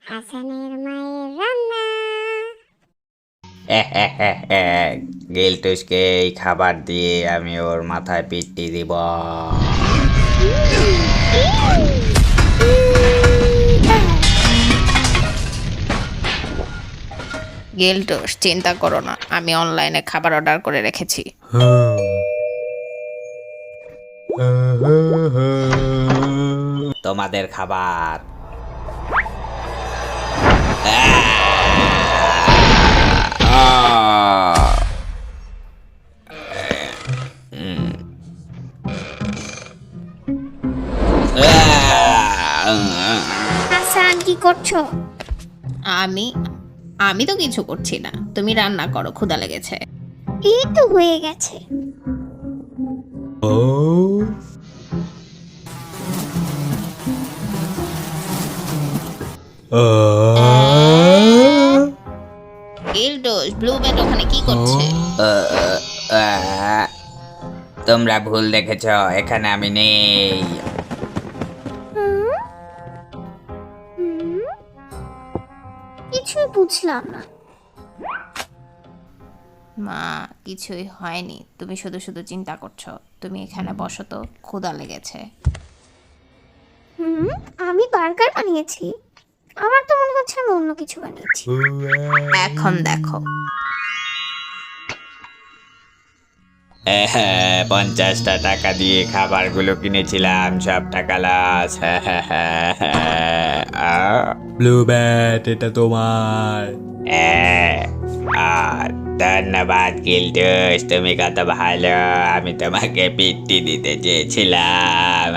হাসানের মায়ের রান্না। গিলটুসকে এই খাবার দিয়ে আমি ওর মাথায় পিট্টি দিব। গিল্টুস, চিন্তা করো না, আমি অনলাইনে খাবার অর্ডার করে রেখেছি। তোমাদের খাবার। হাসান কি করছো? আমি আমি তো কিছু করছি না, তুমি রান্না করো, ক্ষুধা লেগেছে। এই তো হয়ে গেছে। গিল্টুস, ব্লু ব্যাট ওখানে কি করছে? তোমরা ভুল দেখেছ, এখানে আমি নেই। হুম? হুম? কিছুই বুঝলাম না। মা, কিছুই হয়নি, তুমি শুধু শুধু চিন্তা করছো। তুমি এখানে বসো তো, ক্ষুধা লেগেছে। আমি বার্গার বানিয়েছি। আমার তো মনে হচ্ছে আমি অন্য কিছু বানিয়েছি। এখন দেখো। 50টা টাকা দিয়ে খাবারগুলো কিনেছিলাম, সব টাকা লস। ব্লু ব্যাট, এটা তোমার। ধন্যবাদ গিল্টুস, তুমি কত ভালো। আমি তোমাকে পিট্টি দিতে চেয়েছিলাম।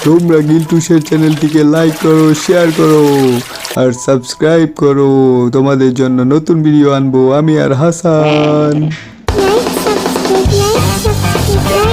তোমরা গিল্টুসের চ্যানেলটিকে লাইক করো, শেয়ার করো আর সাবস্ক্রাইব করো। তোমাদের জন্য নতুন ভিডিও আনবো আমি আর Hasan. Like subscribe, like subscribe, like